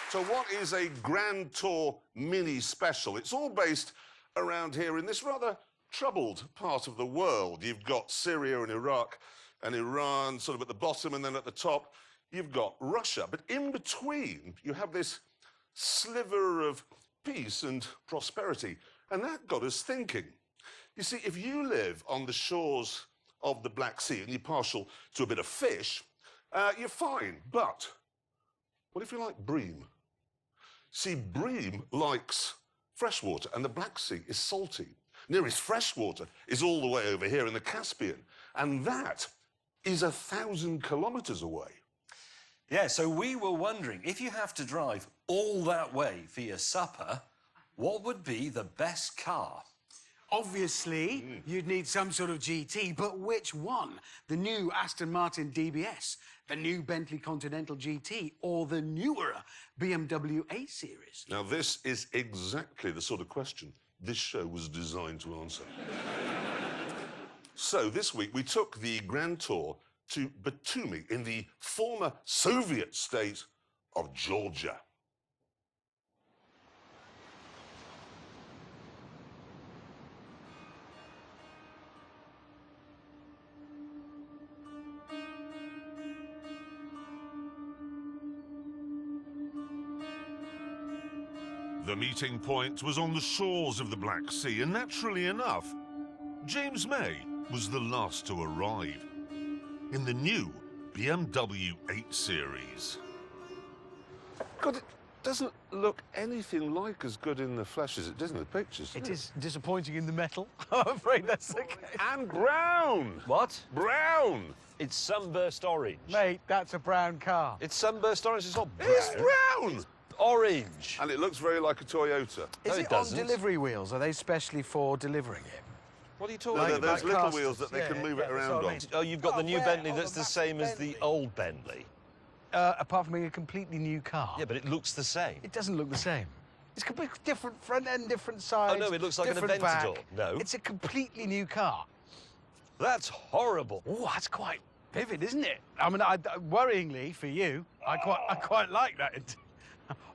So what is a Grand Tour mini special? It's all based around here in this rather troubled part of the world. You've got Syria and Iraq and Iran sort of at the bottom, and then at the top you've got Russia. But in between you have this sliver of peace and prosperity, and that got us thinking. You see, if you live on the shores of the Black Sea and you're partial to a bit of fish, you're fine. But what if you like bream? See, bream likes fresh water, and the Black Sea is salty. Nearest fresh water is all the way over here in the Caspian, and that is 1,000 kilometres away. Yeah, so we were wondering, if you have to drive all that way for your supper, what would be the best car? Obviously, you'd need some sort of GT, but which one? The new Aston Martin DBS, the new Bentley Continental GT, or the newer BMW 8 Series? Now, this is exactly the sort of question this show was designed to answer. So, this week, we took the Grand Tour to Batumi in the former Soviet state of Georgia. The meeting point was on the shores of the Black Sea, and naturally enough, James May was the last to arrive in the new BMW 8 Series. God, it doesn't look anything like as good in the flesh as it does in the pictures. It is disappointing in the metal. I'm afraid that's the case. And brown! What? Brown! It's sunburst orange. Mate, that's a brown car. It's sunburst orange, it's not brown. It's brown! Orange. And it looks very like a Toyota. No, Is it it on doesn't. delivery wheels? Are they specially for delivering it? What are you talking No, about? there's like little casters. wheels that they can move it that's around what I on. mean. Oh, you've got Oh, the new where? Bentley On that's the the back same of as the Bentley. old Bentley. Apart from being a completely new car. Yeah, but it looks the same. It doesn't look the same. It's completely different front end, different size. Oh, no, it looks like an different Aventador. back. No. It's a completely new car. That's horrible. Oh, that's quite vivid, isn't it? I mean, worryingly for you, I quite like that.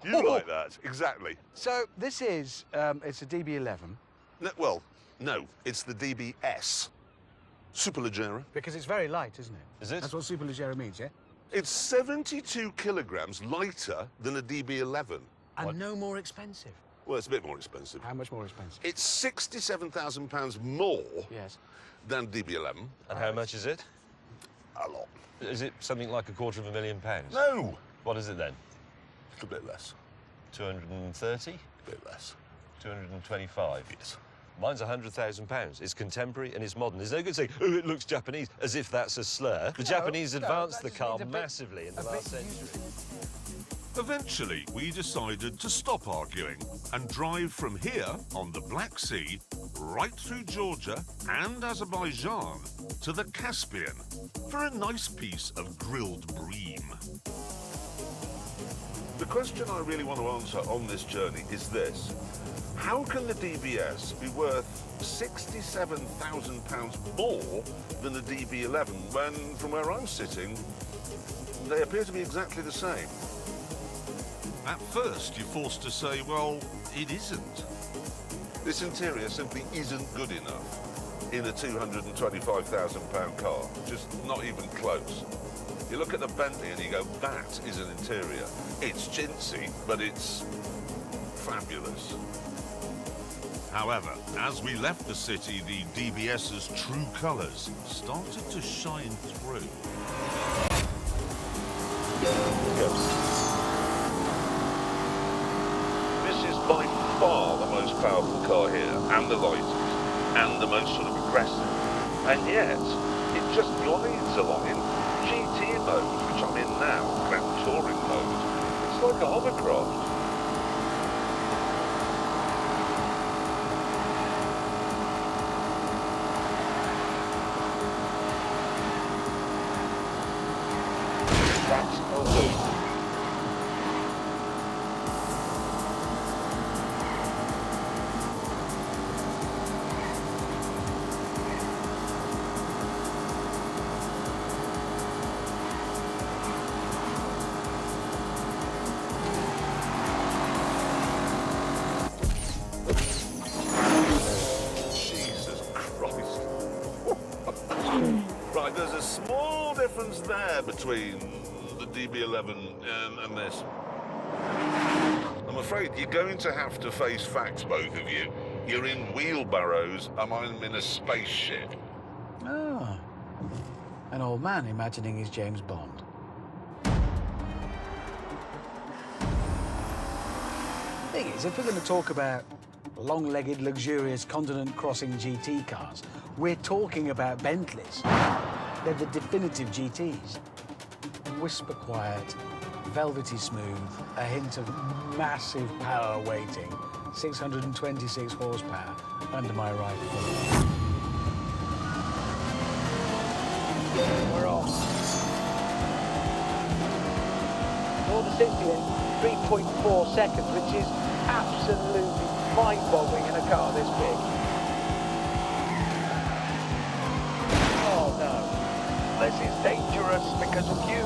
You like that, exactly. So this is, it's a DB11. No, well, no, it's the DBS. Superleggera. Because it's very light, isn't it? Is it? That's what Superleggera means, yeah? It's 72 kilograms lighter than a DB11. And What? no more expensive. Well, it's a bit more expensive. How much more expensive? It's £67,000 more Yes. than DB11. And how much is it? A lot. Is it something like £250,000? No! What is it then? A little bit less. 230? A bit less. 225? Yes. Mine's £100,000. It's contemporary and it's modern. There's no good saying, oh, it looks Japanese, as if that's a slur. The Japanese advanced the that just car means a bit- massively in the last century. Eventually, we decided to stop arguing and drive from here on the Black Sea right through Georgia and Azerbaijan to the Caspian for a nice piece of grilled bream. The question I really want to answer on this journey is this. How can the DBS be worth £67,000 more than the DB11 when, from where I'm sitting, they appear to be exactly the same? At first, you're forced to say, well, it isn't. This interior simply isn't good enough in a £225,000 car. Just not even close. You look at the Bentley and you go, that is an interior. It's chintzy, but it's fabulous. However, as we left the city, the DBS's true colours started to shine through. This is by far the most powerful car here, and the lightest, and the most sort of aggressive. And yet, it just glides along in GT mode, which I'm in now, Grand Touring mode. It's like a hovercraft. That's all. difference there between the DB11 and this? I'm afraid you're going to have to face facts, both of you. You're in wheelbarrows, and I'm in a spaceship. Oh. An old man imagining he's James Bond. Thing is, if we're going to talk about long-legged, luxurious, continent-crossing GT cars, we're talking about Bentleys. They're the definitive GTs. Whisper quiet, velvety smooth, a hint of massive power waiting, 626 horsepower under my right foot. We're off. All the 60 in 3.4 seconds, which is absolutely mind-boggling in a car this big. Oh no, this is dangerous because of you.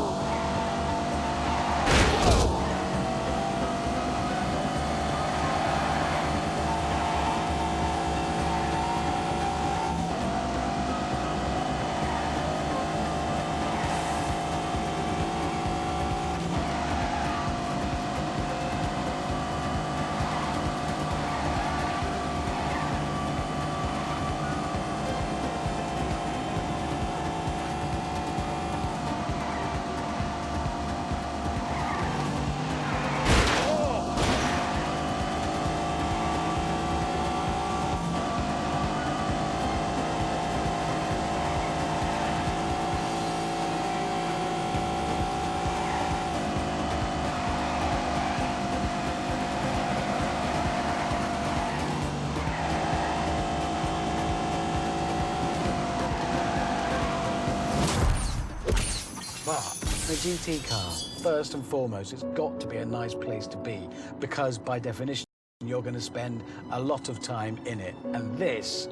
But the GT car, first and foremost, it's got to be a nice place to be because, by definition, you're going to spend a lot of time in it. And this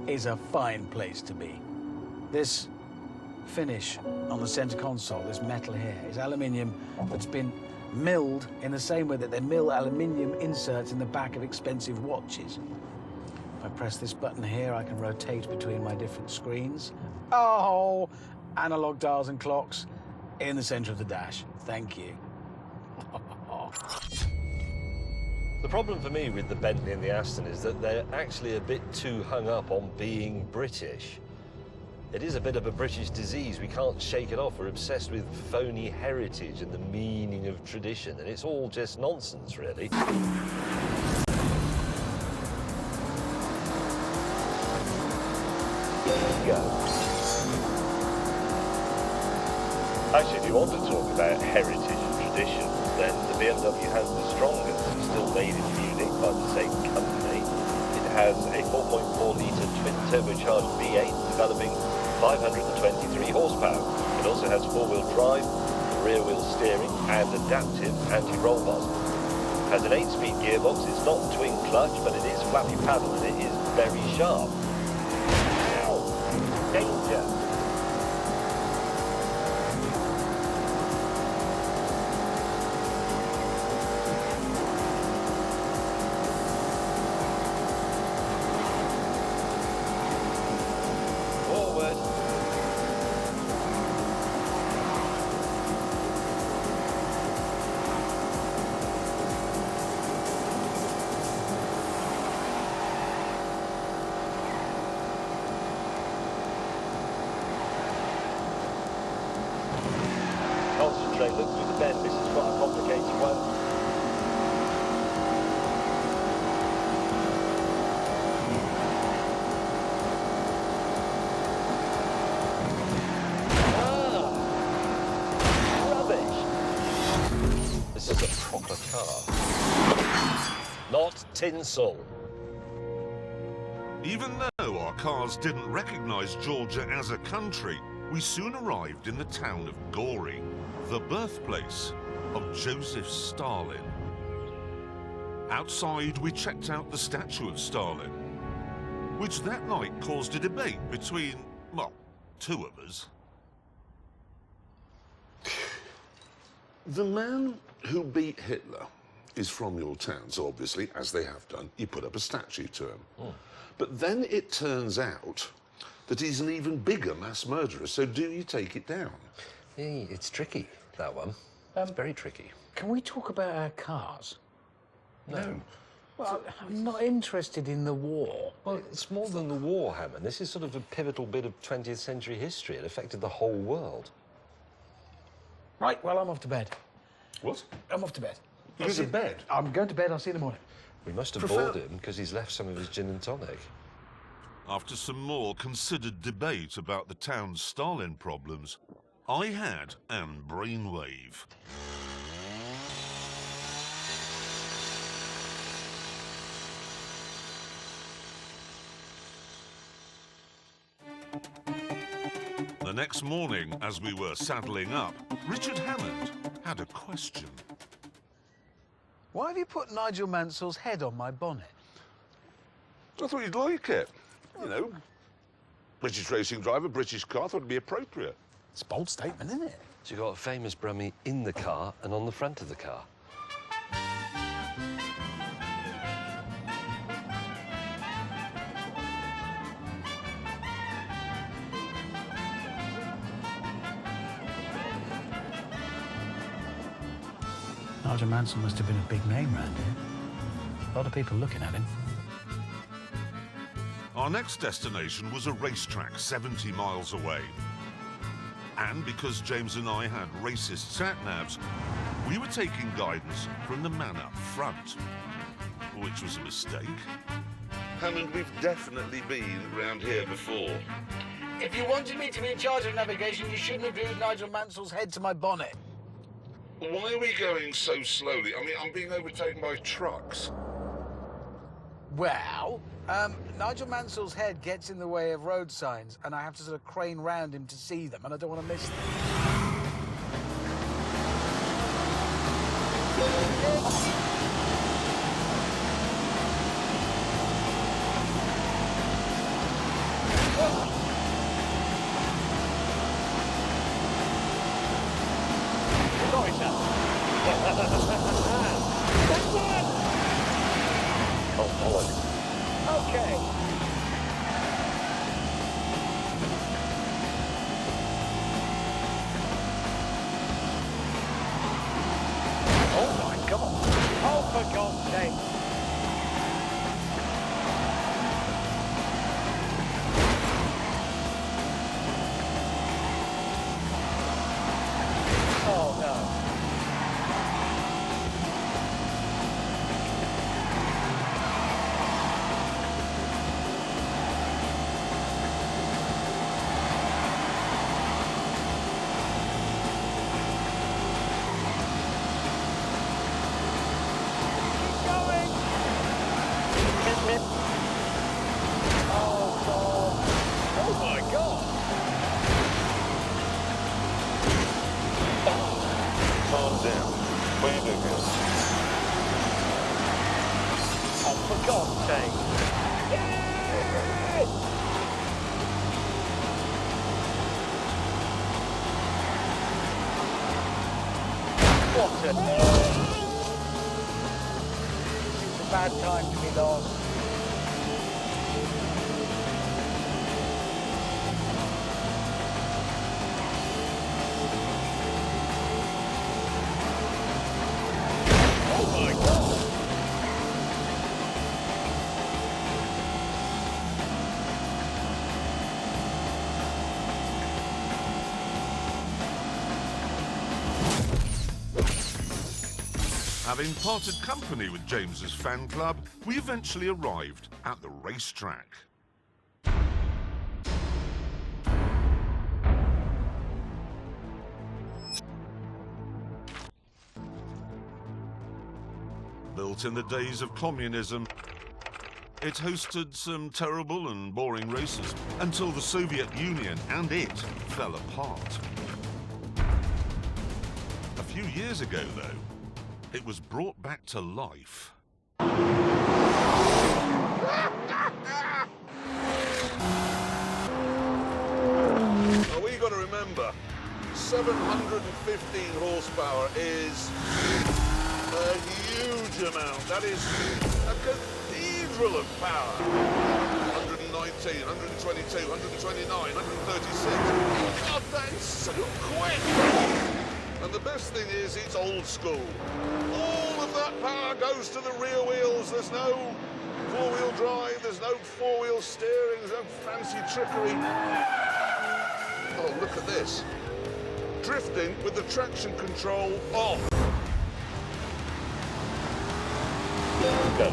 is a fine place to be. This finish on the center console, this metal here, is aluminium that's been milled in the same way that they mill aluminium inserts in the back of expensive watches. If I press this button here, I can rotate between my different screens. Oh, analog dials and clocks in the center of the dash. Thank you. The problem for me with the Bentley and the Aston is that they're actually a bit too hung up on being British. It is a bit of a British disease. We can't shake it off. We're obsessed with phony heritage and the meaning of tradition, and it's all just nonsense, really. Go. Actually, if you want to talk about heritage and tradition, then the BMW has the strongest. It's still made in Munich by the same company. It has a 4.4-litre twin-turbocharged V8 developing 523 horsepower. It also has four-wheel drive, rear-wheel steering, and adaptive anti-roll bars. It has an 8-speed gearbox. It's not twin clutch, but it is flappy paddle, and it is very sharp. Ow! Danger! Concentrate, look through the bend. This is quite a complicated one. Rubbish. This is a proper car. Not tinsel. Even though our cars didn't recognize Georgia as a country, we soon arrived in the town of Gori, the birthplace of Joseph Stalin. Outside, we checked out the statue of Stalin, which that night caused a debate between, well, two of us. The man who beat Hitler is from your town, so obviously, as they have done, you put up a statue to him. But then it turns out that he's an even bigger mass murderer. So do you take it down? It's tricky, that one. It's very tricky. Can we talk about our cars? No. Well, I'm not interested in the war. Well, it's more than the war, Hammond. This is sort of a pivotal bit of 20th century history. It affected the whole world. Right, well, I'm off to bed. What? I'm off to bed. You go to bed? I'm going to bed. I'll see you in the morning. We must have Prefer- bored him because he's left some of his gin and tonic. After some more considered debate about the town's Stalin problems, I had an brainwave. The next morning, as we were saddling up, Richard Hammond had a question. Why have you put Nigel Mansell's head on my bonnet? I thought you'd like it. You know, British racing driver, British car, thought it'd be appropriate. It's a bold statement, isn't it? So you got a famous Brummie in the car and on the front of the car. Nigel Mansell must have been a big name round here. A lot of people looking at him. Our next destination was a racetrack 70 miles away. And because James and I had racist sat-navs, we were taking guidance from the man up front, which was a mistake. Hammond, we've definitely been round here before. If you wanted me to be in charge of navigation, you shouldn't have glued Nigel Mansell's head to my bonnet. Why are we going so slowly? I mean, I'm being overtaken by trucks. Well, Nigel Mansell's head gets in the way of road signs, and I have to sort of crane round him to see them, and I don't want to miss them. Sorry, sir. Oh, bollocks. Okay. Oh my God. Oh, for God's sake. Oh no. Calm down. What are you doing here? Oh, for God's sake. What a... It's a bad time to be lost. Oh my God! Having parted company with James's fan club, we eventually arrived at the racetrack. Built in the days of communism, it hosted some terrible and boring races until the Soviet Union and it fell apart. A few years ago, though, it was brought back to life. Now, we got to remember, 715 horsepower is a huge amount. That is a cathedral of power. 190 119, 122, 129, 136. God, that is so quick! And the best thing is, it's old school. All of that power goes to the rear wheels. There's no four-wheel drive, there's no four-wheel steering, there's no fancy trickery. Oh, look at this. Drifting with the traction control off. Go.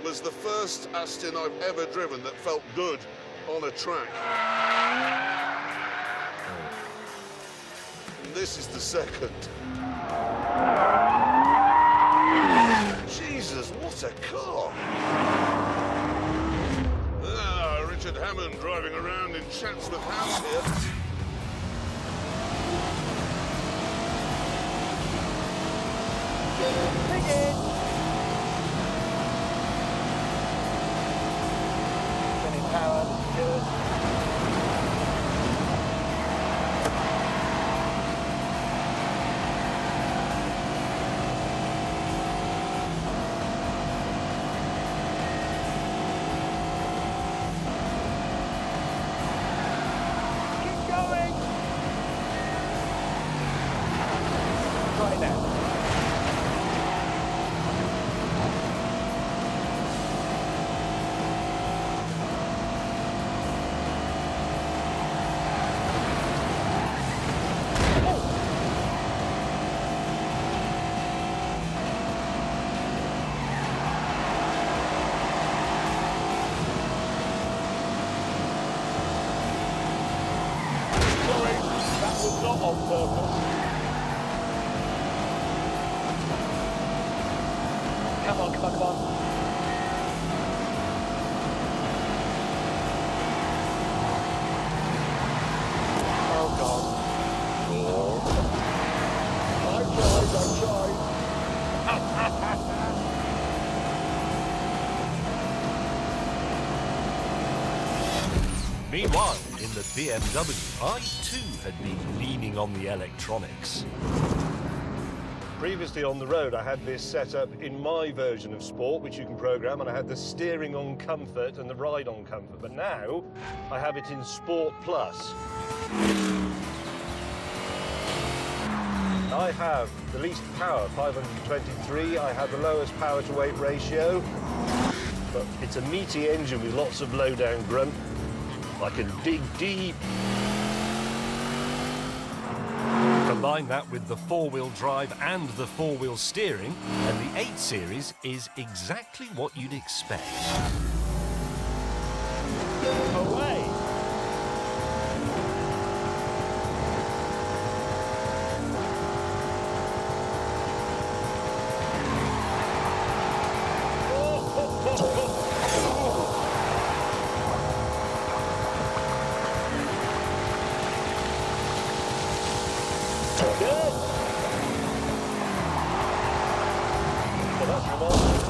Was the first Aston I've ever driven that felt good on a track. And this is the second. Jesus, what a car! Ah, Richard Hammond driving around in Chatsworth House here. Power, this is good. Keep going. Try it now. Not on purpose. Come on, come on, come on. Oh, God. I tried. Meanwhile, in the BMW, I too had been leaning on the electronics. Previously on the road, I had this set up in my version of Sport, which you can program, and I had the steering on Comfort and the ride on Comfort. But now, I have it in Sport Plus. I have the least power, 523. I have the lowest power to weight ratio. But it's a meaty engine with lots of low down grunt. I can dig deep. Combine that with the four-wheel drive and the four-wheel steering, and the 8 Series is exactly what you'd expect. Away! That's remarkable.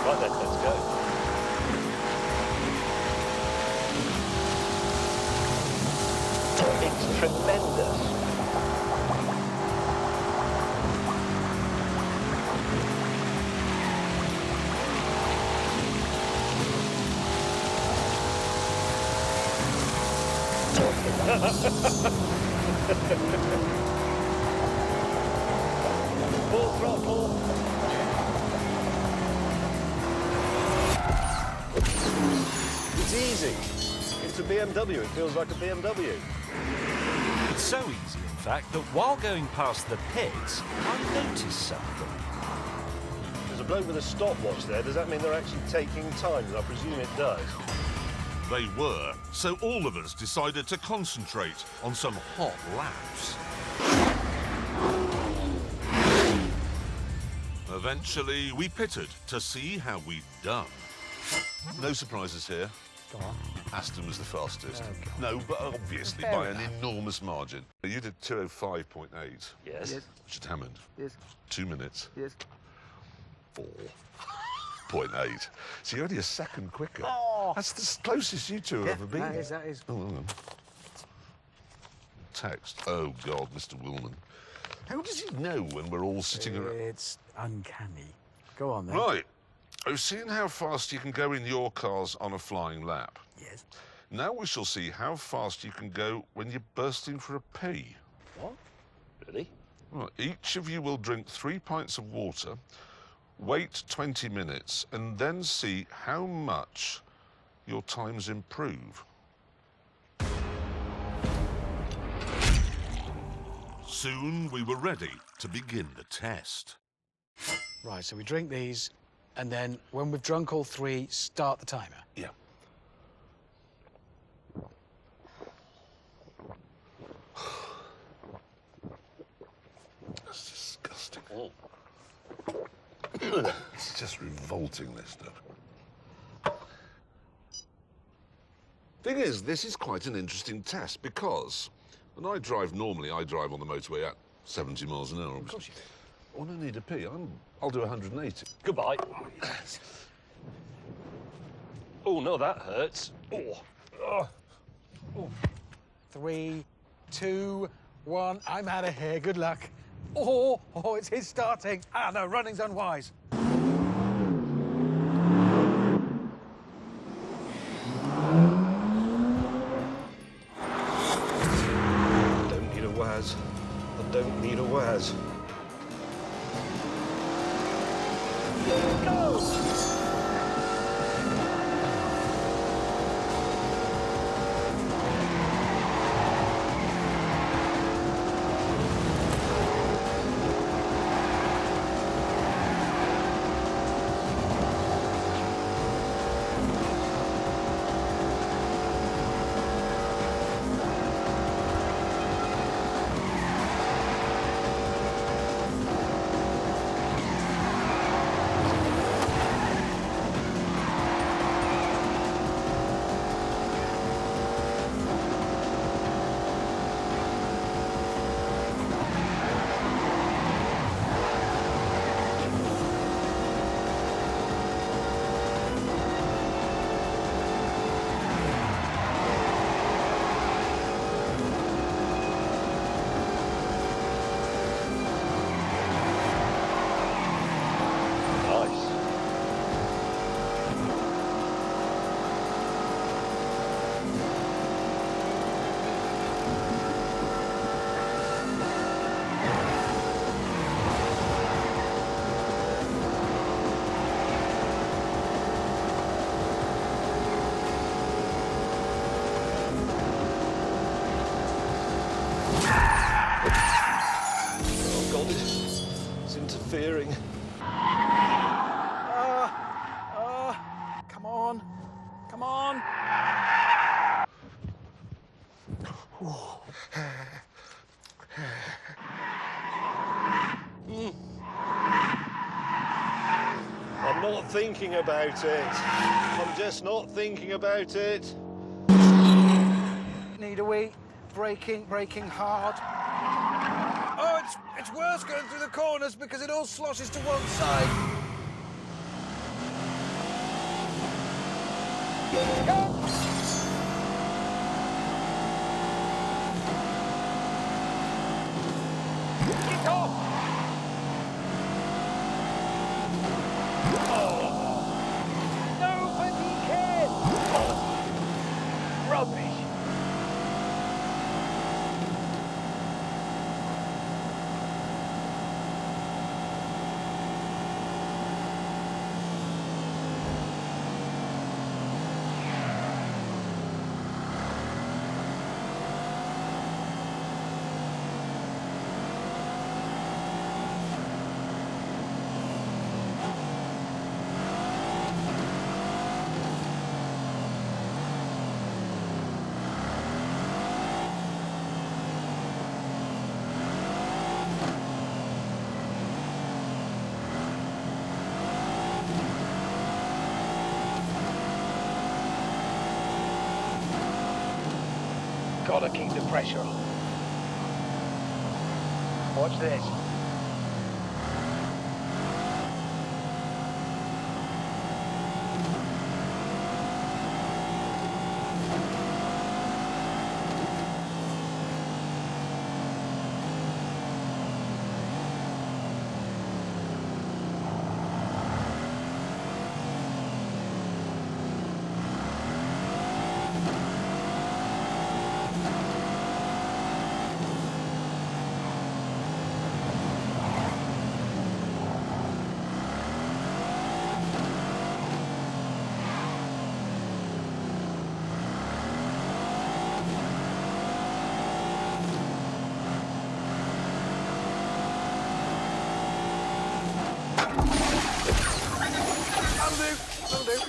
Right then, let's go. It's tremendous. Full throttle. It's easy. It's a BMW. It feels like a BMW. It's so easy, in fact, that while going past the pits, I noticed something. There's a bloke with a stopwatch there. Does that mean they're actually taking time? I presume it does. They were, so all of us decided to concentrate on some hot laps. Eventually, we pitted to see how we'd done. No surprises here. Go on. Aston was the fastest. No, but obviously by an enormous margin. You did 2:05.8. Yes. Richard Hammond. Yes. 2 minutes. Yes. 4.8. So you're only a second quicker. Oh. That's the closest you two have ever been. That is. Oh, hang on. Text. Oh, God, Mr. Willman. How does he know when we're all sitting around? It's uncanny. Go on then. Right. I've seen how fast you can go in your cars on a flying lap. Yes. Now we shall see how fast you can go when you're bursting for a pee. What? Really? Right. Each of you will drink 3 pints of water, wait 20 minutes, and then see how much your times improve. Soon we were ready to begin the test. Right, so we drink these, and then when we've drunk all 3, start the timer. Yeah. That's disgusting. It's just revolting, this stuff. Thing is, this is quite an interesting test because when I drive normally, I drive on the motorway at 70 miles an hour. Of course you do. When I need a pee, I'll do 180. Goodbye. Oh, no, that hurts. Oh. 3, 2, 1. I'm out of here. Good luck. Oh, it's his starting. Ah, no, running's unwise. I don't need a Waz. I don't need a Waz. interfering. Come on. Come on. I'm not thinking about it. I'm just not thinking about it. Need a wee. Braking hard. Oh, it's worse going through the corners because it all sloshes to one side. Get off! Nobody cares! Rubbish! Gotta keep the pressure on. Watch this.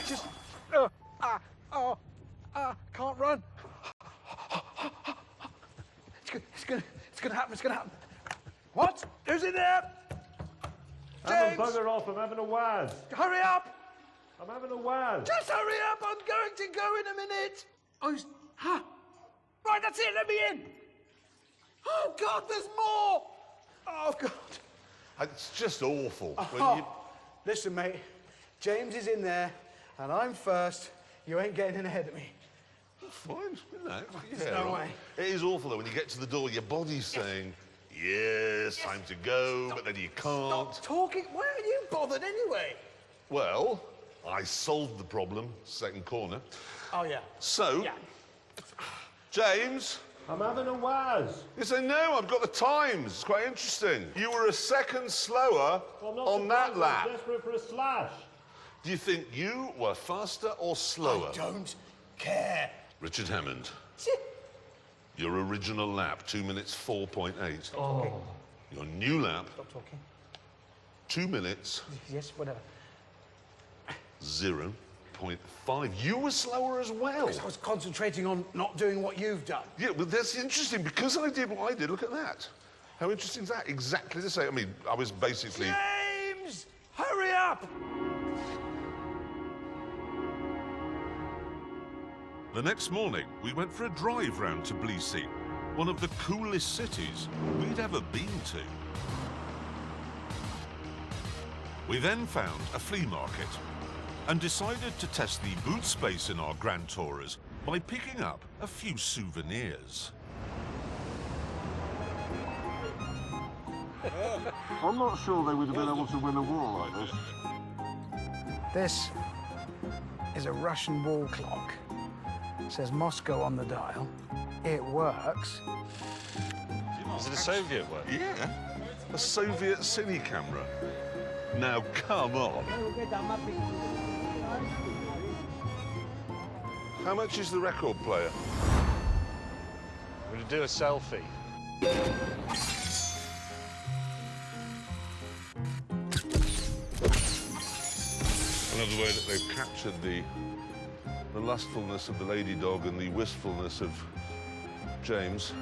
Just, can't run. It's gonna happen. What? Who's in there? James! Bugger off, I'm having a waz. Hurry up! I'm having a waz. Just hurry up, I'm going to go in a minute. Right, that's it, let me in. Oh, God, there's more. Oh, God. It's just awful. Listen, mate, James is in there, and I'm first. You ain't getting in ahead of me. Fine, you know. There's no way. It is awful, though, when you get to the door, your body's saying, yes, time to go, but then you can't. Stop talking. Why are you bothered anyway? Well, I solved the problem, second corner. Oh, yeah. So, Yeah. James. I'm having a waz. You say, no, I've got the times. It's quite interesting. You were a second slower on that lap. I'm desperate for a slash. Do you think you were faster or slower? I don't care. Richard Hammond. Your original lap, 2 minutes 4.8. Oh. Your new lap, Stop talking. 2 minutes Yes, whatever. 0.5. You were slower as well. I was concentrating on not doing what you've done. Yeah, well, that's interesting. Because I did what I did, look at that. How interesting is that? Exactly the same. I mean, I was basically... James! Hurry up! The next morning, we went for a drive round Tbilisi, one of the coolest cities we'd ever been to. We then found a flea market and decided to test the boot space in our Grand Tourers by picking up a few souvenirs. I'm not sure they would have been able to win a war like this. This is a Russian wall clock. It says Moscow on the dial. It works. Is it a Soviet one? Yeah, a Soviet cine camera. Now, come on. How much is the record player? We're going to do a selfie. love the way that they've captured the lustfulness of the lady dog and the wistfulness of James.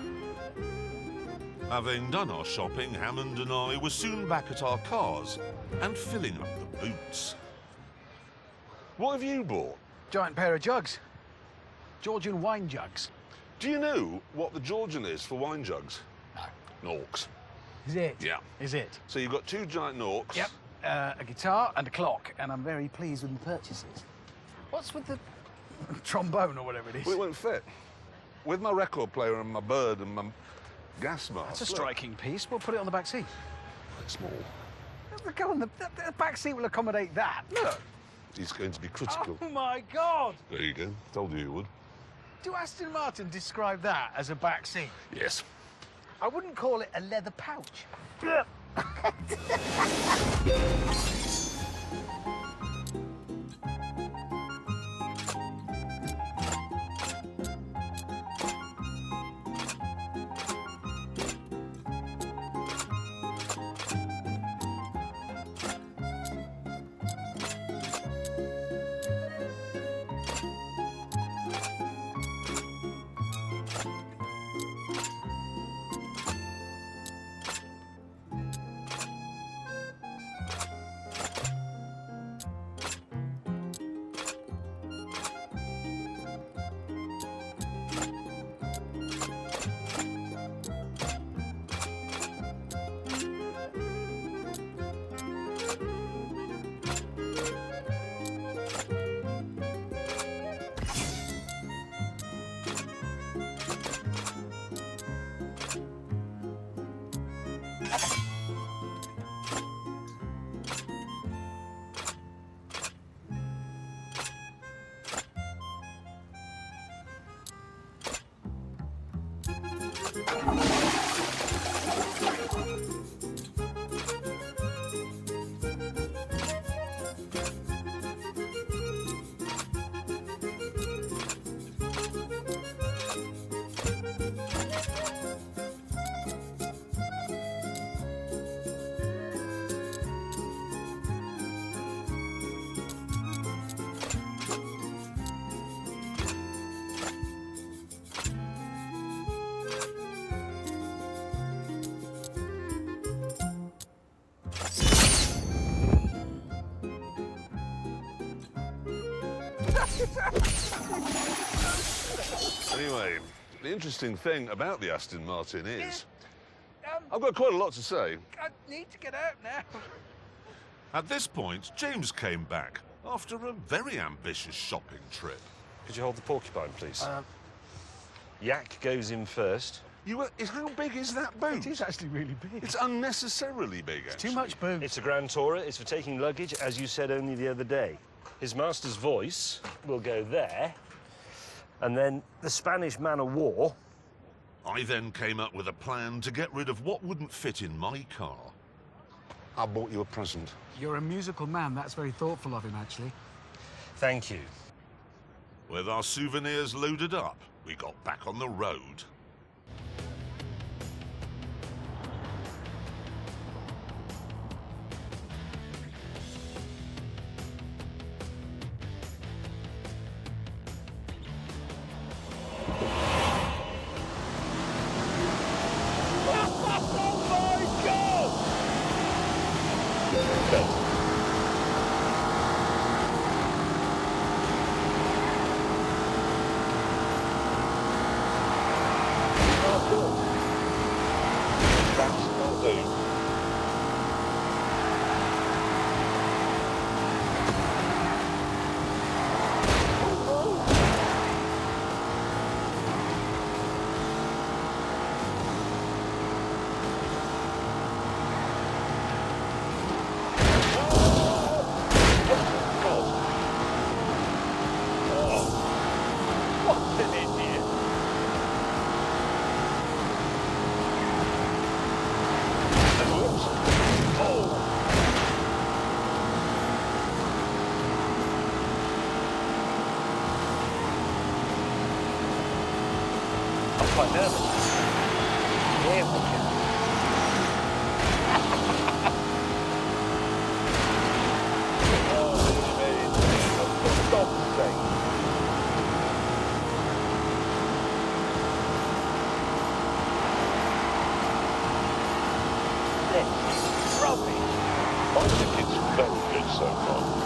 Having done our shopping, Hammond and I were soon back at our cars and filling up the boots. What have you bought? Giant pair of jugs. Georgian wine jugs. Do you know what the Georgian is for wine jugs? No. Norks. Is it? Yeah. Is it? So you've got 2 giant Norks. Yep. A guitar and a clock, and I'm very pleased with the purchases. What's with the trombone or whatever it is? Well, it won't fit. With my record player and my bird and my gas mask. That's a look, striking piece. We'll put it on the back seat. it's small. Go on, the back seat will accommodate that. Look. It's going to be critical. Oh my God! There you go. Told you would. Do Aston Martin describe that as a back seat? Yes. I wouldn't call it a leather pouch. Anyway, the interesting thing about the Aston Martin is... I've got quite a lot to say. I need to get out now. At this point, James came back after a very ambitious shopping trip. Could you hold the porcupine, please? Yak goes in first. How big is that boot? It is actually really big. It's unnecessarily big, actually. Too much boot. It's a Grand Tourer. It's for taking luggage, as you said only the other day. His master's voice will go there. And then the Spanish man of war. I then came up with a plan to get rid of what wouldn't fit in my car. I bought you a present. You're a musical man. That's very thoughtful of him, actually. Thank you. With our souvenirs loaded up, we got back on the road. Quite nervous. I think it's very good so far.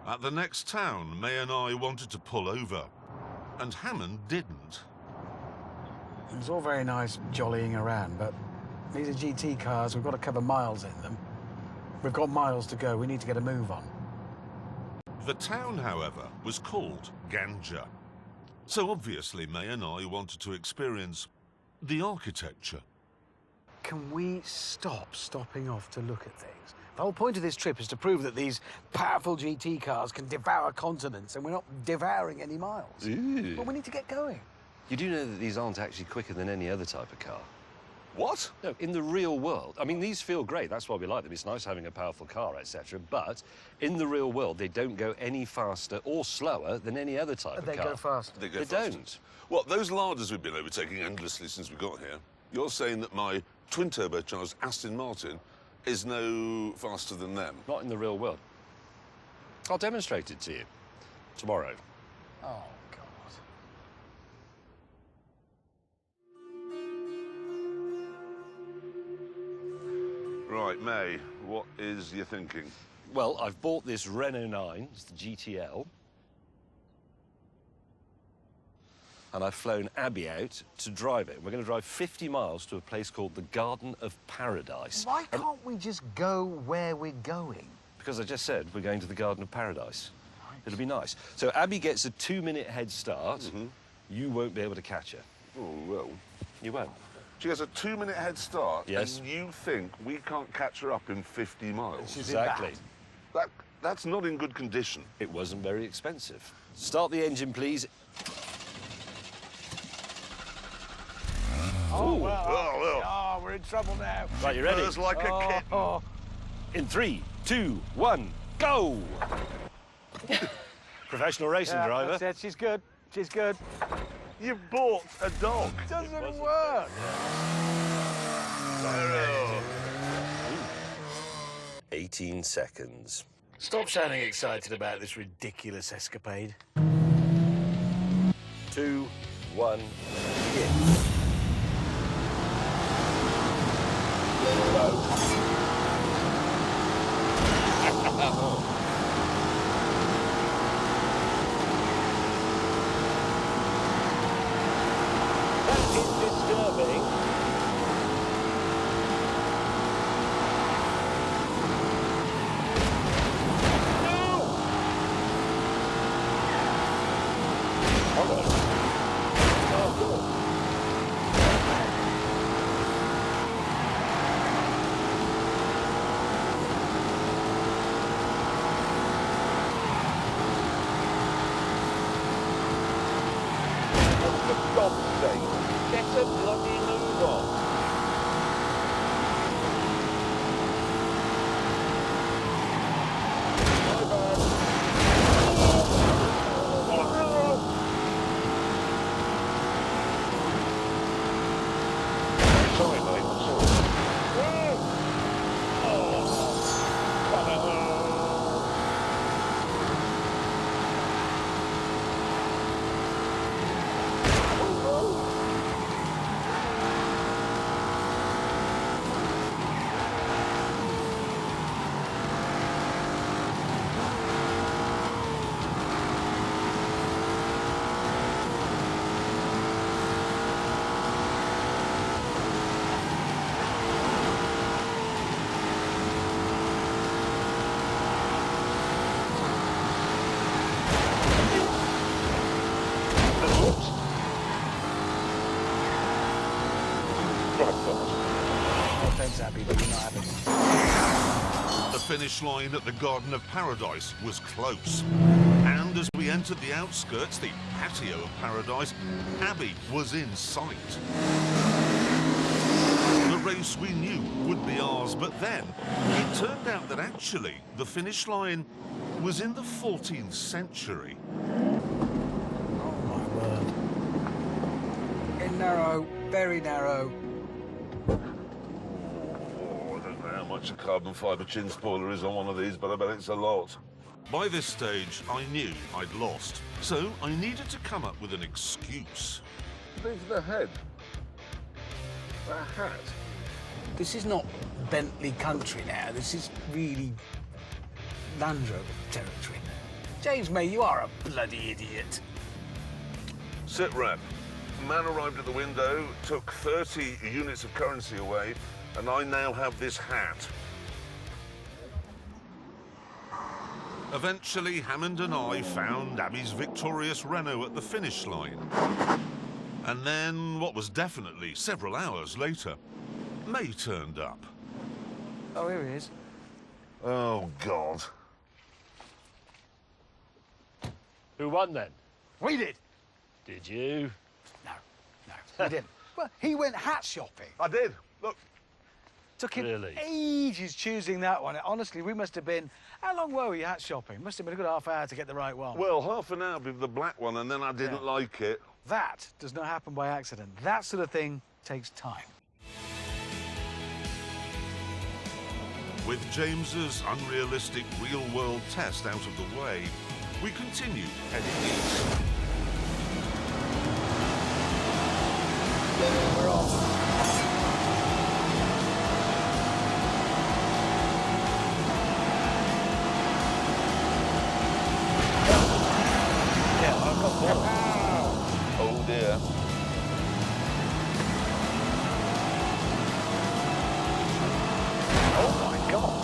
At the next town, May and I wanted to pull over, and Hammond didn't. It was all very nice jollying around, but these are GT cars. We've got to cover miles in them. We've got miles to go. We need to get a move on. The town, however, was called Ganja. So obviously May and I wanted to experience the architecture. Can we stop stopping off to look at things? The whole point of this trip is to prove that these powerful GT cars can devour continents, and we're not devouring any miles. Ooh. But we need to get going. You do know that these aren't actually quicker than any other type of car? What? No, in the real world. I mean, these feel great. That's why we like them. It's nice having a powerful car, etc. But in the real world, they don't go any faster or slower than any other type of car. They go faster. They go They faster. don't. What, those larders we've been overtaking endlessly since we got here, you're saying that my twin-turbocharged Aston Martin is no faster than them? Not in the real world. I'll demonstrate it to you tomorrow. Oh, God. Right, May, what is your thinking? Well, I've bought this Renault 9, it's the GTL. And I've flown Abby out to drive it. We're going to drive 50 miles to a place called the Garden of Paradise. Why can't we just go where we're going? Because I just said we're going to the Garden of Paradise. It'll be nice. So Abby gets a 2-minute head start. You won't be able to catch her. Oh, well. You won't. She has a 2-minute head start, Yes. and you think we can't catch her up in 50 miles? Exactly. That's not in good condition. It wasn't very expensive. Start the engine, please. Oh, well. Oh, well. Oh, we're in trouble now. Right, you ready? Purrs like a kitten. Oh, In 3, 2, 1, go! Professional racing yeah, driver. that's it. She's good. She's good. You bought a dog. Doesn't work. 18 seconds. Stop sounding excited about this ridiculous escapade. 2, 1, begin. That is disturbing. For God's sake, get a bloody move on. My bad. Sorry, mate, I'm sorry. No offense, Abby, but you're not having it. The finish line at the Garden of Paradise was close. And as we entered the outskirts, the patio of paradise, Abby was in sight. The race we knew would be ours, but then it turned out that actually the finish line was in the 14th century. narrow, very narrow. Oh, I don't know how much a carbon fibre chin spoiler is on one of these, but I bet it's a lot. By this stage, I knew I'd lost, so I needed to come up with an excuse. Leave the head. The hat. This is not Bentley country now. This is really Land Rover territory. James May, you are a bloody idiot. Sit rep. Man arrived at the window, took 30 units of currency away, and I now have this hat. Eventually, Hammond and I found Abby's victorious Renault at the finish line. And then, what was definitely several hours later, May turned up. Oh, here he is. Oh, God. Who won then? We did. Did you? No, we didn't. Well, he went hat shopping. I did. Look. Took him Really? ages choosing that one. Honestly, we must have been... How long were we hat shopping? Must have been a good half hour to get the right one. Well, half an hour with the black one, and then I didn't like it. That does not happen by accident. That sort of thing takes time. With James's unrealistic real-world test out of the way, we continued heading east. We're off. Yeah, I've got one. Oh, dear. Oh my God.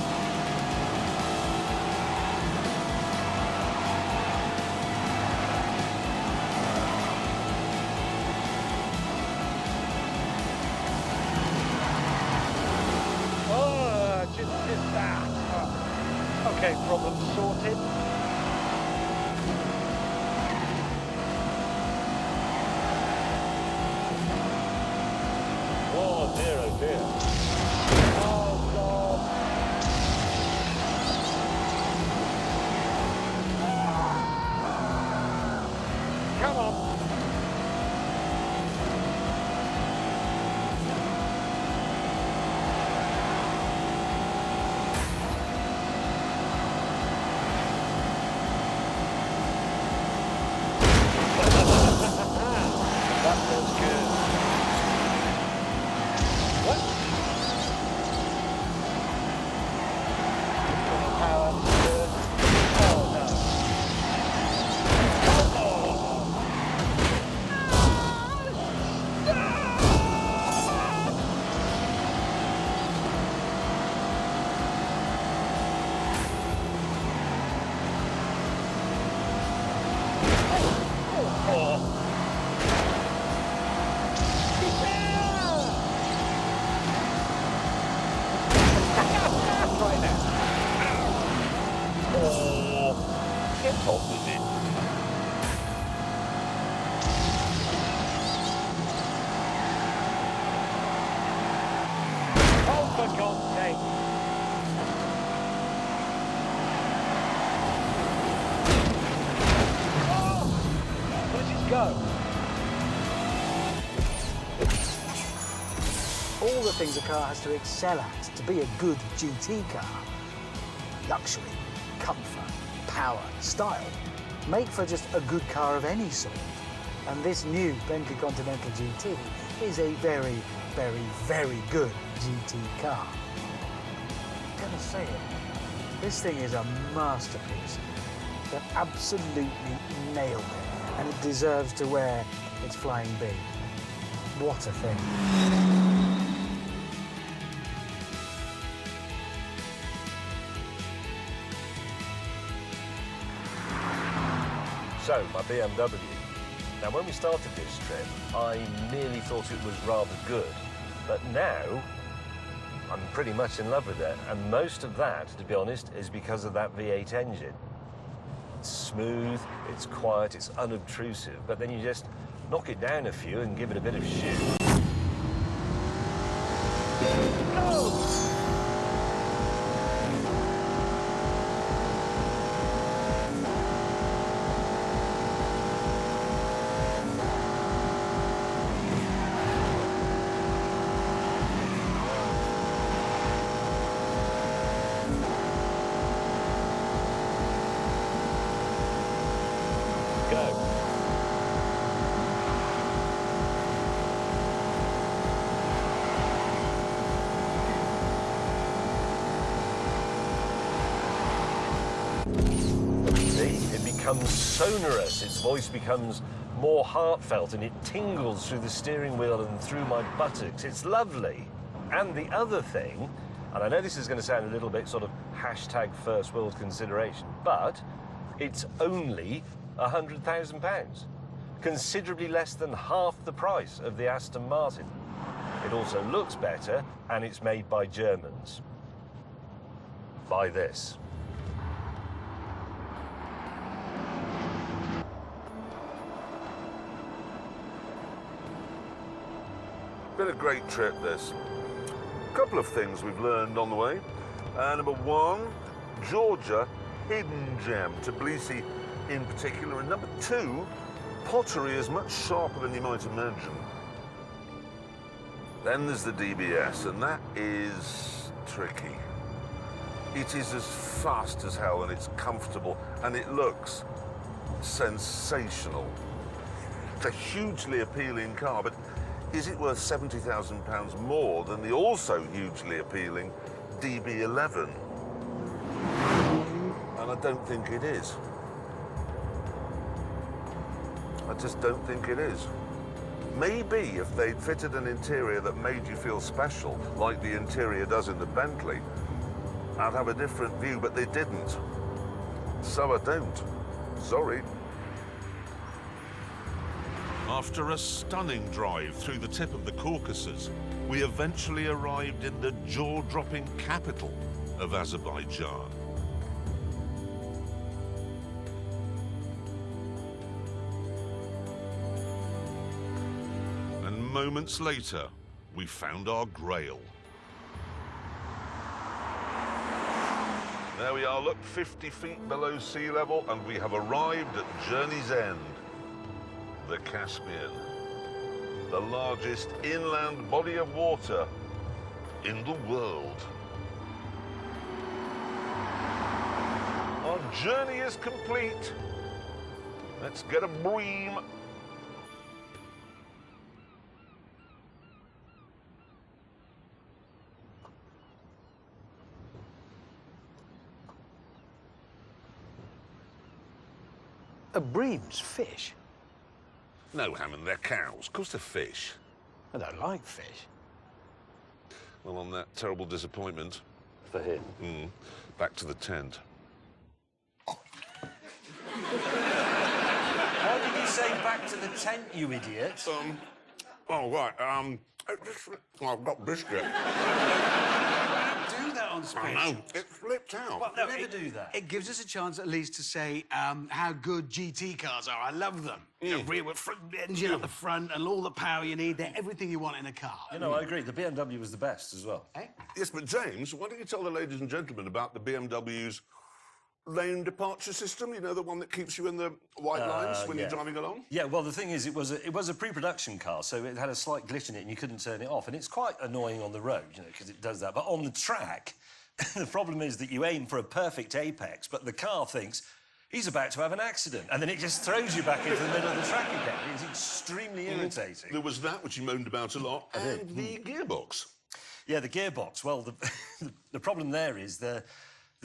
Oh, just that. Oh. Okay, problem sorted. Oh dear, oh dear. Oh God. Come on. That feels good. What? Power. Oh no. Right now. Oh, get off with it. Oh, for God's sake. Oh! Where does it go? All the things a car has to excel at to be a good GT car, luxury, comfort, power, style, make for just a good car of any sort. And this new Bentley Continental GT is a very, very, very good GT car. I'm gonna say it. This thing is a masterpiece. They absolutely nailed it, and it deserves to wear its flying B. What a thing. So, my BMW. Now, when we started this trip, I nearly thought it was rather good. But now, I'm pretty much in love with it. And most of that, to be honest, is because of that V8 engine. It's smooth, it's quiet, it's unobtrusive, but then you just knock it down a few and give it a bit of shoot. go. It becomes sonorous, its voice becomes more heartfelt, and it tingles through the steering wheel and through my buttocks. It's lovely. And the other thing, and I know this is going to sound a little bit sort of hashtag first world consideration, but it's only £100,000, considerably less than half the price of the Aston Martin. It also looks better, and it's made by Germans. Buy this. Been a great trip, this. A couple of things we've learned on the way. Number one, Georgia, hidden gem, Tbilisi in particular. And number two, pottery is much sharper than you might imagine. Then there's the DBS, and that is tricky. It is as fast as hell, and it's comfortable, and it looks sensational. It's a hugely appealing car, but is it worth £70,000 more than the also hugely appealing DB11? And I don't think it is. I just don't think it is. Maybe if they'd fitted an interior that made you feel special, like the interior does in the Bentley, I'd have a different view, but they didn't. So I don't. Sorry. After a stunning drive through the tip of the Caucasus, we eventually arrived in the jaw-dropping capital of Azerbaijan. And moments later, we found our grail. There we are, look, 50 feet below sea level, and we have arrived at journey's end. The Caspian, the largest inland body of water in the world. Our journey is complete. Let's get a bream. A bream's fish? No, Hammond, they're cows. Of course they're fish. I don't like fish. Well, on that terrible disappointment For him. Back to the tent. Why did you say back to the tent, you idiot? Oh, right, I've got biscuit. Do that on Spitz. I know, it flipped out. Well, no, Never do that. It gives us a chance at least to say how good GT cars are. I love them. The rear with front engine at the front and all the power you need. They're everything you want in a car. You know, I agree. The BMW was the best as well. Eh? Yes, but James, why don't you tell the ladies and gentlemen about the BMW's lane departure system? You know, the one that keeps you in the white lines when you're driving along? Yeah, well, the thing is, it was a pre-production car, so it had a slight glitch in it and you couldn't turn it off. And it's quite annoying on the road, you know, because it does that. But on the track, the problem is that you aim for a perfect apex, but the car thinks he's about to have an accident, and then it just throws you back into the middle of the track again. It's extremely irritating. There was that, which you moaned about a lot, and the gearbox. Yeah, the gearbox. Well, the problem there is the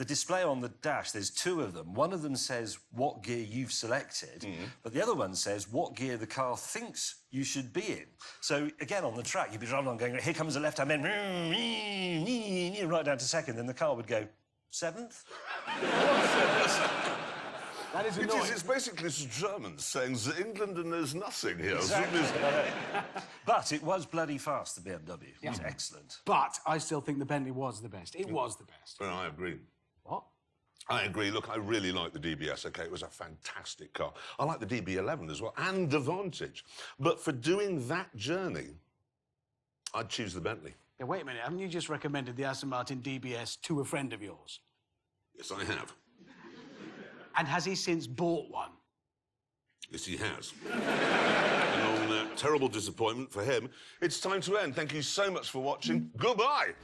display on the dash, there's two of them. One of them says what gear you've selected, but the other one says what gear the car thinks you should be in. So, again, on the track, you'd be driving along going, here comes the left-hand man, right down to second, then the car would go, seventh? That is annoying. It's basically Germans saying that England knows nothing here. Exactly. But it was bloody fast, the BMW. It was excellent. But I still think the Bentley was the best. It was the best. Well, I agree. What? I agree. Look, I really like the DBS, OK? It was a fantastic car. I like the DB11 as well, and the Vantage. But for doing that journey, I'd choose the Bentley. Yeah, wait a minute. Haven't you just recommended the Aston Martin DBS to a friend of yours? Yes, I have. And has he since bought one? Yes, he has. And on that terrible disappointment for him, it's time to end. Thank you so much for watching. Goodbye.